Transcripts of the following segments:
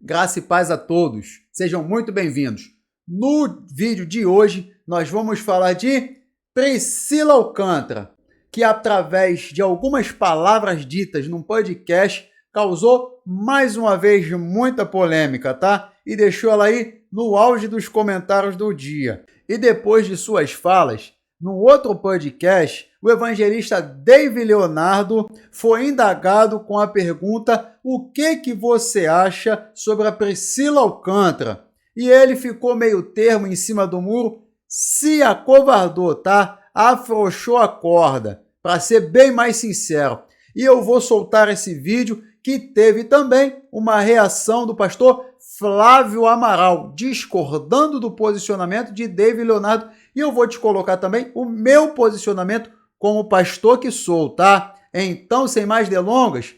Graça e paz a todos. Sejam muito bem-vindos. No vídeo de hoje, nós vamos falar de Priscila Alcântara, que através de algumas palavras ditas num podcast, causou mais uma vez muita polêmica, tá? E deixou ela aí no auge dos comentários do dia. E depois de suas falas, num outro podcast, o evangelista David Leonardo foi indagado com a pergunta: o que você acha sobre a Priscila Alcântara? E ele ficou meio termo em cima do muro, se acovardou, tá? Afrouxou a corda, para ser bem mais sincero. E eu vou soltar esse vídeo que teve também uma reação do pastor Flávio Amaral, discordando do posicionamento de David Leonardo. E eu vou te colocar também o meu posicionamento como pastor que sou, tá? Então, sem mais delongas,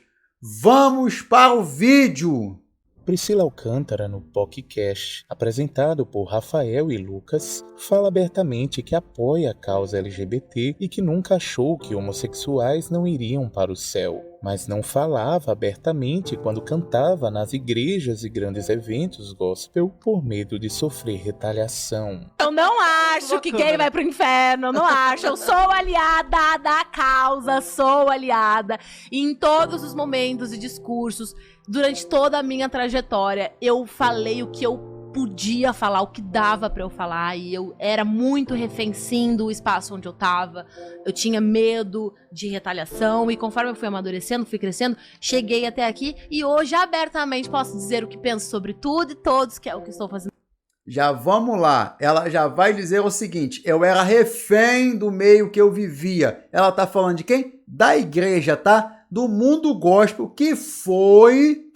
vamos para o vídeo. Priscila Alcântara, no podcast apresentado por Rafael e Lucas, fala abertamente que apoia a causa LGBT e que nunca achou que homossexuais não iriam para o céu, mas não falava abertamente quando cantava nas igrejas e grandes eventos gospel por medo de sofrer retaliação. Eu não acho que gay vai pro inferno, eu não acho. Eu sou aliada da causa, sou aliada. E em todos os momentos e discursos, durante toda a minha trajetória, eu falei o que eu podia falar, o que dava pra eu falar, e eu era muito refém, sim, do espaço onde eu tava. Eu tinha medo de retaliação, e conforme eu fui amadurecendo, fui crescendo, cheguei até aqui, e hoje abertamente posso dizer o que penso sobre tudo e todos, que é o que estou fazendo. Já vamos lá, ela já vai dizer o seguinte: eu era refém do meio que eu vivia. Ela tá falando de quem? Da igreja, tá? Do mundo gospel, que foi,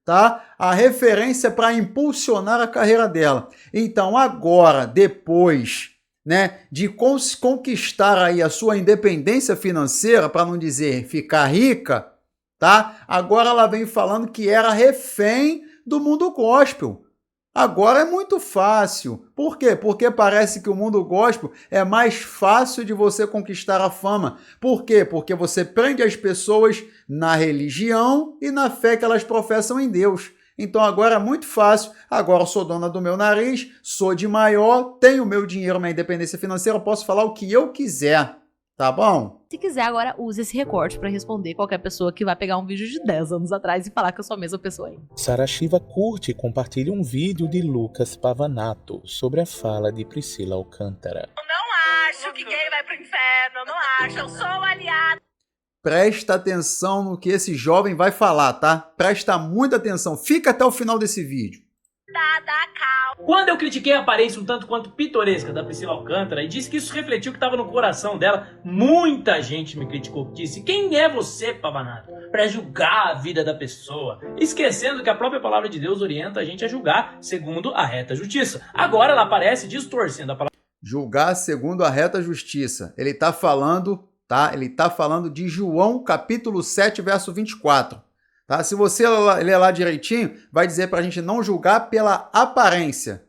tá? A referência para impulsionar a carreira dela. Então agora, depois, né, de conquistar aí a sua independência financeira, para não dizer ficar rica, tá? Agora ela vem falando que era refém do mundo gospel. Agora é muito fácil. Por quê? Porque parece que o mundo gospel é mais fácil de você conquistar a fama. Por quê? Porque você prende as pessoas na religião e na fé que elas professam em Deus. Então agora é muito fácil. Agora eu sou dona do meu nariz, sou de maior, tenho meu dinheiro, minha independência financeira, posso falar o que eu quiser. Tá bom? Se quiser, agora use esse recorte pra responder qualquer pessoa que vai pegar um vídeo de 10 anos atrás e falar que eu sou a mesma pessoa aí. Sara Shiva curte e compartilha um vídeo de Lucas Pavanato sobre a fala de Priscila Alcântara. Eu não acho que gay vai pro inferno, eu não acho, eu sou aliada. Presta atenção no que esse jovem vai falar, tá? Presta muita atenção. Fica até o final desse vídeo. Quando eu critiquei a aparência um tanto quanto pitoresca da Priscila Alcântara e disse que isso refletiu o que estava no coração dela, muita gente me criticou. Disse: quem é você, Pavanato, para julgar a vida da pessoa? Esquecendo que a própria palavra de Deus orienta a gente a julgar segundo a reta justiça. Agora ela aparece distorcendo a palavra. Julgar segundo a reta justiça. Ele está falando, tá? Ele está falando de João capítulo 7, verso 24. Tá? Se você ler lá direitinho, vai dizer para a gente não julgar pela aparência,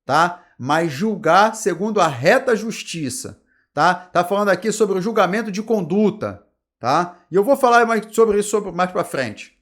tá? Mas julgar segundo a reta justiça, tá? Tá falando aqui sobre o julgamento de conduta, tá? E eu vou falar mais sobre isso mais para frente.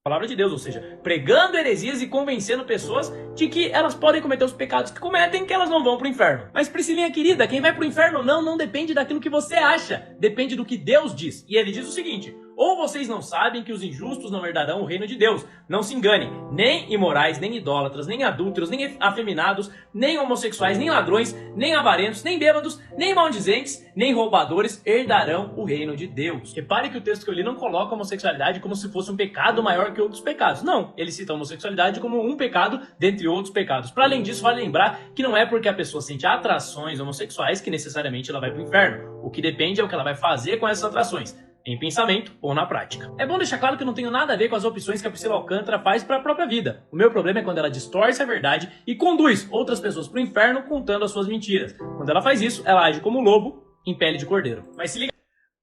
Palavra de Deus, ou seja, pregando heresias e convencendo pessoas de que elas podem cometer os pecados que cometem, que elas não vão pro inferno. Mas Priscilinha querida, quem vai pro inferno ou não depende daquilo que você acha, depende do que Deus diz. E ele diz o seguinte: ou vocês não sabem que os injustos não herdarão o reino de Deus. Não se enganem, nem imorais, nem idólatras, nem adúlteros, nem afeminados, nem homossexuais, nem ladrões, nem avarentos, nem bêbados, nem maldizentes, nem roubadores herdarão o reino de Deus. Repare que o texto que eu li não coloca a homossexualidade como se fosse um pecado maior que outros pecados. Não, ele cita a homossexualidade como um pecado dentre outros pecados. Para além disso, vale lembrar que não é porque a pessoa sente atrações homossexuais que necessariamente ela vai para o inferno. O que depende é o que ela vai fazer com essas atrações, em pensamento ou na prática. É bom deixar claro que eu não tenho nada a ver com as opções que a Priscila Alcântara faz para a própria vida. O meu problema é quando ela distorce a verdade e conduz outras pessoas para o inferno contando as suas mentiras. Quando ela faz isso, ela age como lobo em pele de cordeiro. Mas se liga.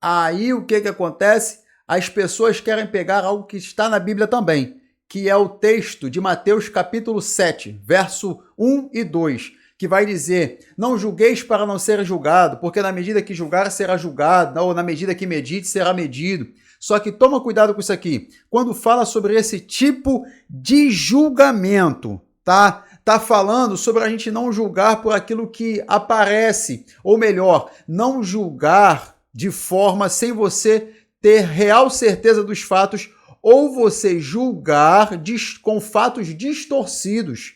Aí o que acontece? As pessoas querem pegar algo que está na Bíblia também, que é o texto de Mateus capítulo 7, verso 1 e 2, que vai dizer: não julgueis para não ser julgado, porque na medida que julgar será julgado, ou na medida que medite será medido. Só que toma cuidado com isso aqui. Quando fala sobre esse tipo de julgamento, tá? Tá falando sobre a gente não julgar por aquilo que aparece, ou melhor, não julgar de forma sem você ter real certeza dos fatos, ou você julgar com fatos distorcidos,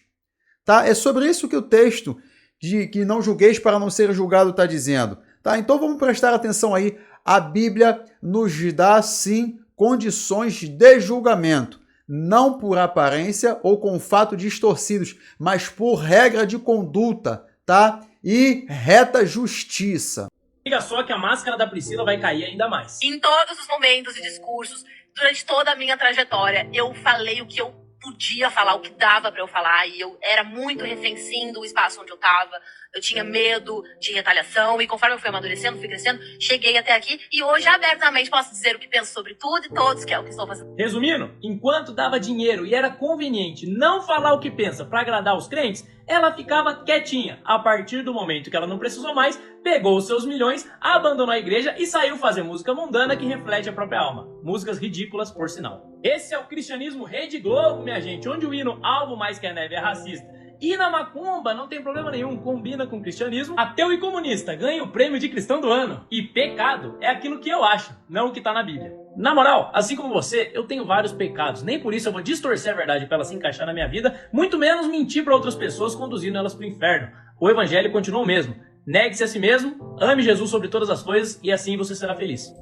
tá? É sobre isso que o texto de que não julgueis para não ser julgado está dizendo, tá? Então vamos prestar atenção aí. A Bíblia nos dá, sim, condições de julgamento, não por aparência ou com fatos distorcidos, mas por regra de conduta, tá? E reta justiça. Liga só que a máscara da Priscila vai cair ainda mais. Em todos os momentos e discursos, durante toda a minha trajetória, eu falei o que eu podia falar, o que dava pra eu falar, e eu era muito refém, sim, do espaço onde eu tava. Eu tinha medo de retaliação, e conforme eu fui amadurecendo, fui crescendo, cheguei até aqui, e hoje abertamente posso dizer o que penso sobre tudo e todos, que é o que estou fazendo. Resumindo, enquanto dava dinheiro e era conveniente não falar o que pensa pra agradar os crentes, ela ficava quietinha. A partir do momento que ela não precisou mais, pegou os seus milhões, abandonou a igreja e saiu fazer música mundana que reflete a própria alma. Músicas ridículas, por sinal. Esse é o cristianismo Rede Globo, minha gente, onde o hino Alvo Mais Que a Neve é racista. E na macumba não tem problema nenhum, combina com o cristianismo. Ateu e comunista ganha o prêmio de cristão do ano. E pecado é aquilo que eu acho, não o que tá na Bíblia. Na moral, assim como você, eu tenho vários pecados. Nem por isso eu vou distorcer a verdade para ela se encaixar na minha vida, muito menos mentir para outras pessoas conduzindo elas pro inferno. O evangelho continua o mesmo. Negue-se a si mesmo, ame Jesus sobre todas as coisas e assim você será feliz.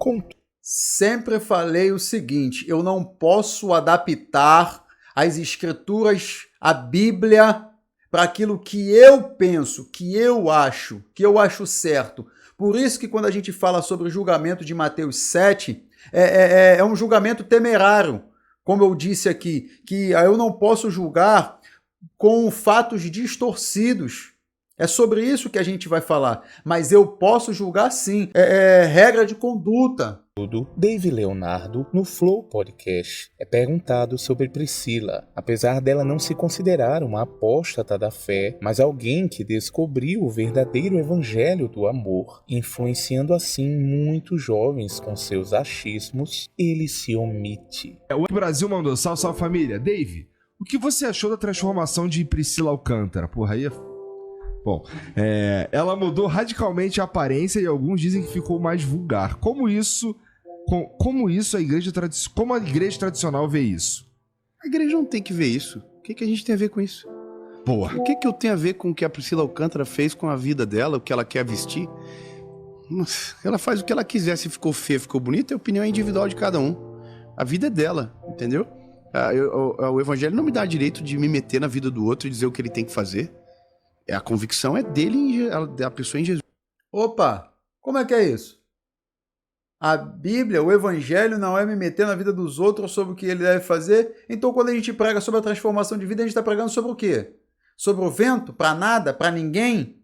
Sempre falei o seguinte, eu não posso adaptar as escrituras, a Bíblia, para aquilo que eu penso, que eu acho certo. Por isso que quando a gente fala sobre o julgamento de Mateus 7, é um julgamento temerário, como eu disse aqui, que eu não posso julgar com fatos distorcidos. É sobre isso que a gente vai falar, mas eu posso julgar sim, regra de conduta. Dave Leonardo, no Flow Podcast, é perguntado sobre Priscila, apesar dela não se considerar uma apóstata da fé, mas alguém que descobriu o verdadeiro evangelho do amor, influenciando assim muitos jovens com seus achismos, ele se omite. O Brasil mandou, salve, salve família. Dave, o que você achou da transformação de Priscila Alcântara? Porra, aí Bom, ela mudou radicalmente a aparência e alguns dizem que ficou mais vulgar. Como a igreja tradicional vê isso? A igreja não tem que ver isso. O que a gente tem a ver com isso? Porra. O que eu tenho a ver com o que a Priscila Alcântara fez com a vida dela, o que ela quer vestir? Ela faz o que ela quiser, se ficou feia, ficou bonita, a opinião é individual de cada um. A vida é dela, entendeu? O evangelho não me dá direito de me meter na vida do outro e dizer o que ele tem que fazer. A convicção é dele, da pessoa em Jesus. Opa, como é que é isso? A Bíblia, o Evangelho não é me meter na vida dos outros sobre o que ele deve fazer. Então, quando a gente prega sobre a transformação de vida, a gente está pregando sobre o quê? Sobre o vento? Para nada? Para ninguém?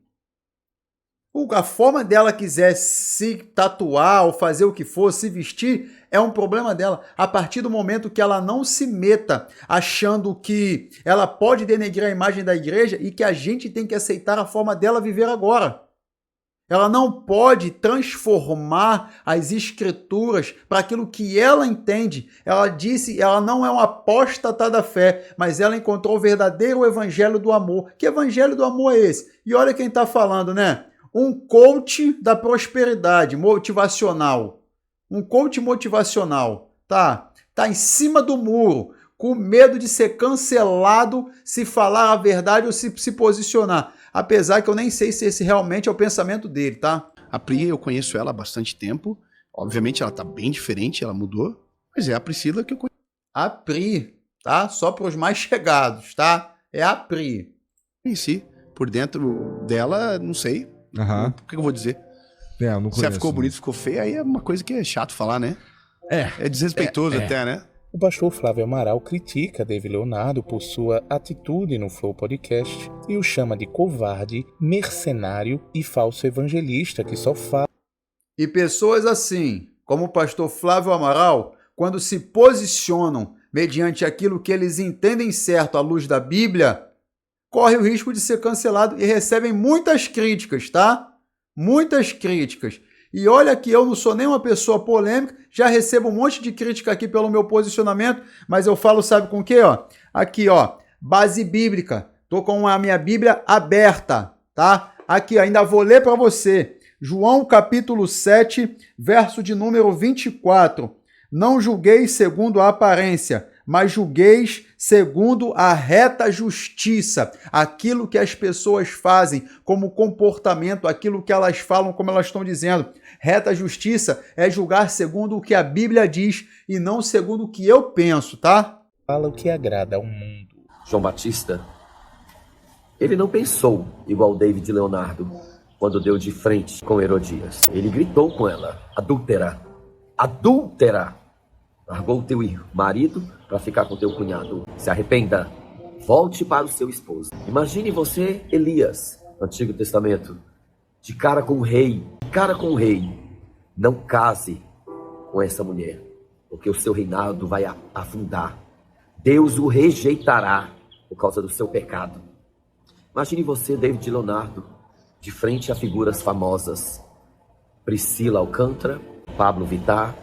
A forma dela quiser se tatuar ou fazer o que for, se vestir, é um problema dela. A partir do momento que ela não se meta achando que ela pode denegrir a imagem da igreja e que a gente tem que aceitar a forma dela viver agora. Ela não pode transformar as escrituras para aquilo que ela entende. Ela disse, ela não é uma apóstata da fé, mas ela encontrou o verdadeiro evangelho do amor. Que evangelho do amor é esse? E olha quem está falando, né? Um coach da prosperidade motivacional. Um coach motivacional, tá em cima do muro, com medo de ser cancelado se falar a verdade ou se posicionar. Apesar que eu nem sei se esse realmente é o pensamento dele, tá? A Pri, eu conheço ela há bastante tempo. Obviamente ela tá bem diferente, ela mudou. Mas é a Priscila que eu conheço. A Pri, tá? Só para os mais chegados, tá? É a Pri. Conheci. Por dentro dela, não sei. Aham. O que eu vou dizer? Eu não conheço. Se ela ficou bonita, ficou feia, aí é uma coisa que é chato falar, né? É desrespeitoso até, né? O pastor Flávio Amaral critica Dave Leonardo por sua atitude no Flow Podcast e o chama de covarde, mercenário e falso evangelista que só fala. E pessoas assim, como o pastor Flávio Amaral, quando se posicionam mediante aquilo que eles entendem certo à luz da Bíblia, corre o risco de ser cancelado e recebem muitas críticas, tá? Muitas críticas. E olha que eu não sou nem uma pessoa polêmica, já recebo um monte de crítica aqui pelo meu posicionamento, mas eu falo, sabe com o quê, ó? Aqui, ó, base bíblica. Tô com a minha Bíblia aberta, tá? Aqui, ainda vou ler para você. João capítulo 7, verso de número 24. Não julgueis segundo a aparência, mas julgueis segundo a reta justiça. Aquilo que as pessoas fazem como comportamento, aquilo que elas falam, como elas estão dizendo. Reta justiça é julgar segundo o que a Bíblia diz e não segundo o que eu penso, tá? Fala o que agrada ao mundo. João Batista, ele não pensou igual David Leonardo quando deu de frente com Herodias. Ele gritou com ela: adúltera, adúltera! Largou o teu marido para ficar com teu cunhado. Se arrependa, volte para o seu esposo. Imagine você, Elias, no Antigo Testamento, de cara com o rei. Não case com essa mulher, porque o seu reinado vai afundar. Deus o rejeitará por causa do seu pecado. Imagine você, David Leonardo, de frente a figuras famosas. Priscila Alcântara, Pablo Vittar,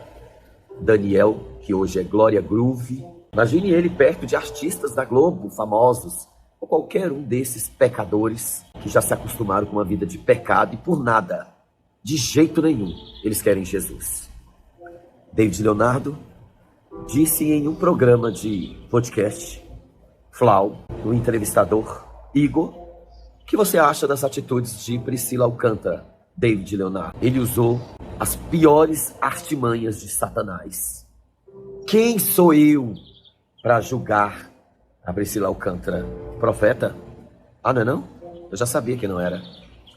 Daniel, que hoje é Glória Groove. Imagine ele perto de artistas da Globo, famosos, ou qualquer um desses pecadores que já se acostumaram com uma vida de pecado e por nada, de jeito nenhum, eles querem Jesus. David Leonardo disse em um programa de podcast, Flau, o entrevistador Igor, o que você acha das atitudes de Priscila Alcântara, David Leonardo? Ele usou as piores artimanhas de Satanás. Quem sou eu para julgar a Priscila Alcântara? Profeta? Ah, não é não? Eu já sabia que não era.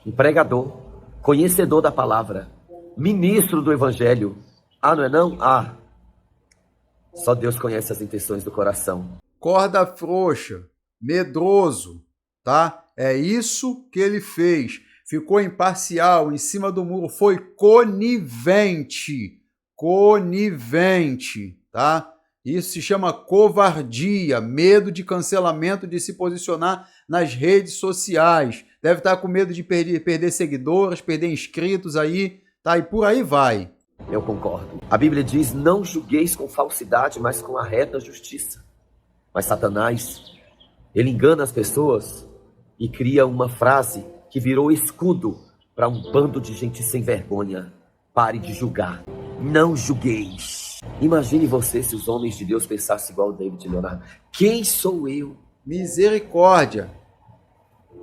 Um pregador, conhecedor da palavra, ministro do evangelho. Ah, não é não? Ah, só Deus conhece as intenções do coração. Corda frouxa, medroso, tá? É isso que ele fez. Ficou imparcial, em cima do muro, foi conivente, tá? Isso se chama covardia, medo de cancelamento, de se posicionar nas redes sociais. Deve estar com medo de perder seguidores, perder inscritos aí, tá? E por aí vai. Eu concordo. A Bíblia diz, não julgueis com falsidade, mas com a reta justiça. Mas Satanás, ele engana as pessoas e cria uma frase que virou escudo para um bando de gente sem vergonha. Pare de julgar. Não julgueis. Imagine você se os homens de Deus pensassem igual o David Leonardo. Quem sou eu? Misericórdia.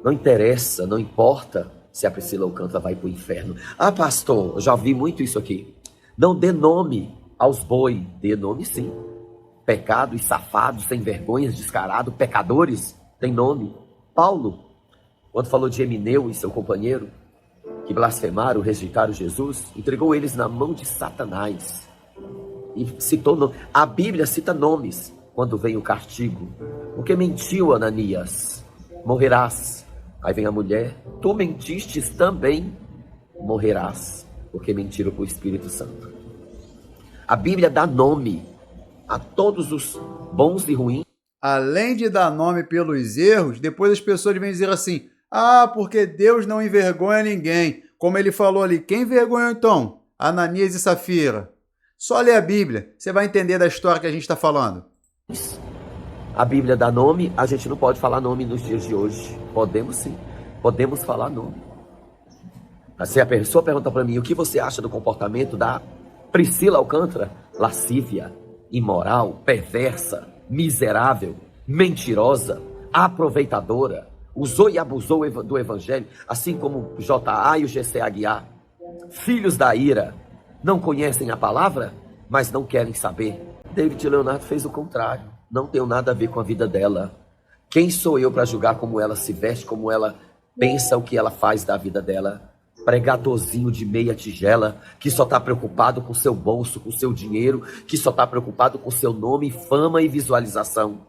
Não interessa, não importa se a Priscila Alcântara vai para o inferno. Ah, pastor, eu já vi muito isso aqui. Não dê nome aos boi. Dê nome sim. Pecado e safado, sem vergonhas, descarado, pecadores, tem nome. Paulo, quando falou de Emineu e seu companheiro, que blasfemaram, rejeitaram Jesus, entregou eles na mão de Satanás. E citou nome. A Bíblia cita nomes quando vem o castigo. Porque mentiu Ananias, morrerás. Aí vem a mulher, tu mentistes também, morrerás. Porque mentiram para o Espírito Santo. A Bíblia dá nome a todos os bons e ruins. Além de dar nome pelos erros, depois as pessoas vêm dizer assim, ah, porque Deus não envergonha ninguém. Como ele falou ali, quem envergonhou então? Ananias e Safira. Só lê a Bíblia, você vai entender da história que a gente está falando. A Bíblia dá nome, a gente não pode falar nome nos dias de hoje. Podemos sim, podemos falar nome. Assim, a pessoa pergunta para mim, o que você acha do comportamento da Priscila Alcântara? Lascívia, imoral, perversa, miserável, mentirosa, aproveitadora, usou e abusou do evangelho, assim como o J.A. e o G.C. Aguiar. Filhos da ira, não conhecem a palavra, mas não querem saber. David Leonardo fez o contrário, não tem nada a ver com a vida dela. Quem sou eu para julgar como ela se veste, como ela pensa, o que ela faz da vida dela? Pregadorzinho de meia tigela, que só está preocupado com seu bolso, com seu dinheiro, que só está preocupado com seu nome, fama e visualização.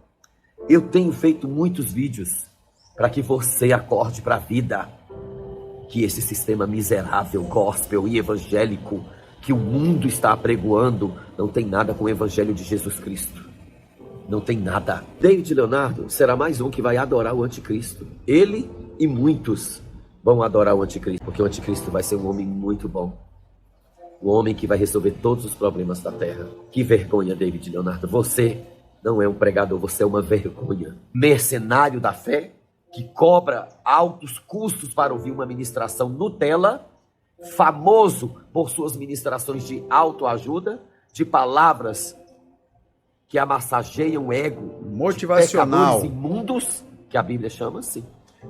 Eu tenho feito muitos vídeos para que você acorde para a vida, que esse sistema miserável, gospel e evangélico que o mundo está apregoando não tem nada com o evangelho de Jesus Cristo. Não tem nada. David Leonardo será mais um que vai adorar o anticristo. Ele e muitos vão adorar o anticristo, porque o anticristo vai ser um homem muito bom. O homem que vai resolver todos os problemas da terra. Que vergonha, David Leonardo. Você não é um pregador, você é uma vergonha. Mercenário da fé, que cobra altos custos para ouvir uma ministração Nutella, famoso por suas ministrações de autoajuda, de palavras que amassageiam o ego, motivacional, pecadores imundos, que a Bíblia chama assim,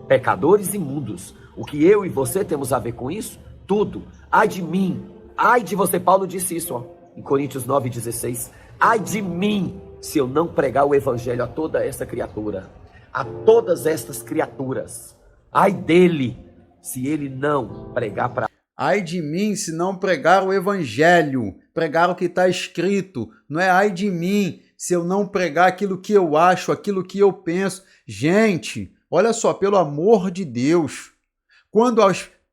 pecadores imundos. O que eu e você temos a ver com isso? Tudo. Ai de mim, ai de você. Paulo disse isso, ó, em Coríntios 9,16. Ai de mim, se eu não pregar o evangelho a toda essa criatura, a todas estas criaturas. Ai dele, se ele não pregar para... Ai de mim se não pregar o evangelho, pregar o que está escrito. Não é ai de mim se eu não pregar aquilo que eu acho, aquilo que eu penso. Gente, olha só, pelo amor de Deus, quando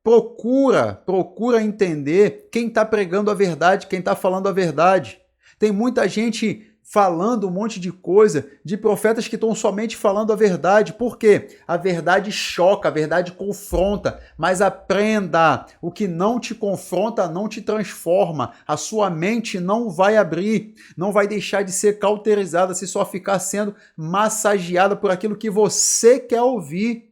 procura entender quem está pregando a verdade, quem está falando a verdade. Tem muita gente falando um monte de coisa, de profetas que estão somente falando a verdade. Por quê? A verdade choca, a verdade confronta, mas aprenda, o que não te confronta não te transforma, a sua mente não vai abrir, não vai deixar de ser cauterizada se só ficar sendo massageada por aquilo que você quer ouvir.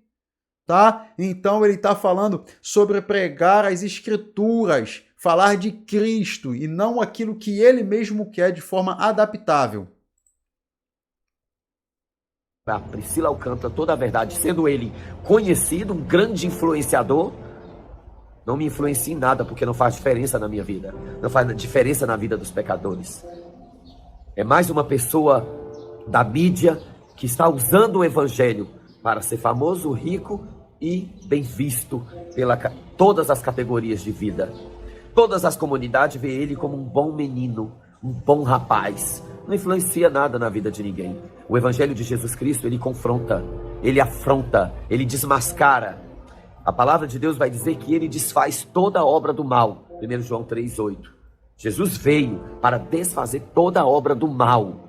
Tá? Então ele está falando sobre pregar as escrituras, falar de Cristo e não aquilo que ele mesmo quer de forma adaptável. A Priscila Alcântara toda a verdade, sendo ele conhecido, um grande influenciador, não me influencia em nada, porque não faz diferença na minha vida, não faz diferença na vida dos pecadores. É mais uma pessoa da mídia que está usando o evangelho para ser famoso, rico e bem visto pela todas as categorias de vida. Todas as comunidades veem ele como um bom menino, um bom rapaz. Não influencia nada na vida de ninguém. O evangelho de Jesus Cristo, ele confronta, ele afronta, ele desmascara. A palavra de Deus vai dizer que ele desfaz toda a obra do mal. 1 João 3,8. Jesus veio para desfazer toda a obra do mal.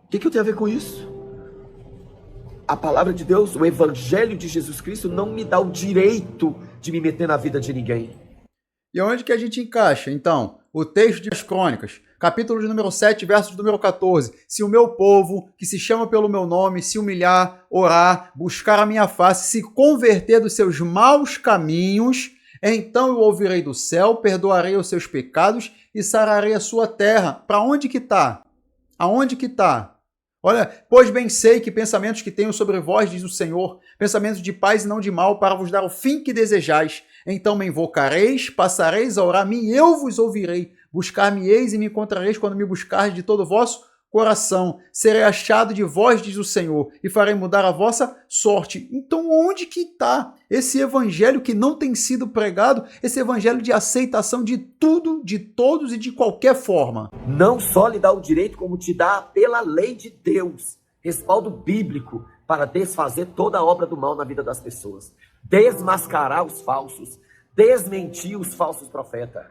O que eu tenho a ver com isso? A palavra de Deus, o evangelho de Jesus Cristo não me dá o direito de me meter na vida de ninguém. E onde que a gente encaixa, então? O texto das Crônicas, capítulo de número 7, verso de número 14. Se o meu povo, que se chama pelo meu nome, se humilhar, orar, buscar a minha face, se converter dos seus maus caminhos, então eu ouvirei do céu, perdoarei os seus pecados e sararei a sua terra. Para onde que está? Aonde que está? Olha, pois bem sei que pensamentos que tenho sobre vós, diz o Senhor, pensamentos de paz e não de mal, para vos dar o fim que desejais. Então me invocareis, passareis a orar-me e eu vos ouvirei. Buscar-me-eis e me encontrareis quando me buscardes de todo o vosso coração. Serei achado de vós, diz o Senhor, e farei mudar a vossa sorte. Então onde que está esse evangelho que não tem sido pregado, esse evangelho de aceitação de tudo, de todos e de qualquer forma? Não só lhe dá o direito, como te dá pela lei de Deus, respaldo bíblico para desfazer toda a obra do mal na vida das pessoas, desmascarar os falsos, desmentir os falsos profetas.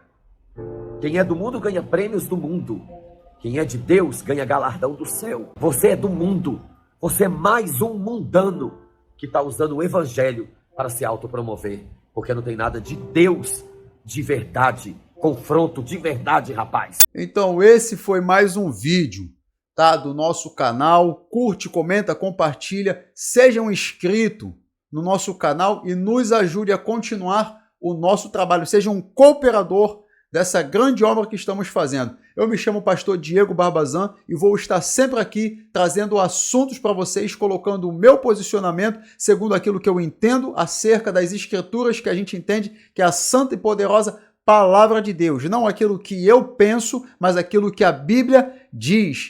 Quem é do mundo ganha prêmios do mundo. Quem é de Deus ganha galardão do céu. Você é do mundo. Você é mais um mundano que está usando o evangelho para se autopromover. Porque não tem nada de Deus de verdade. Confronto de verdade, rapaz. Então esse foi mais um vídeo, tá, do nosso canal. Curte, comenta, compartilha. Seja um inscrito no nosso canal e nos ajude a continuar o nosso trabalho. Seja um cooperador dessa grande obra que estamos fazendo. Eu me chamo Pastor Diego Barbazan e vou estar sempre aqui trazendo assuntos para vocês, colocando o meu posicionamento segundo aquilo que eu entendo acerca das escrituras, que a gente entende que é a santa e poderosa palavra de Deus. Não aquilo que eu penso, mas aquilo que a Bíblia diz.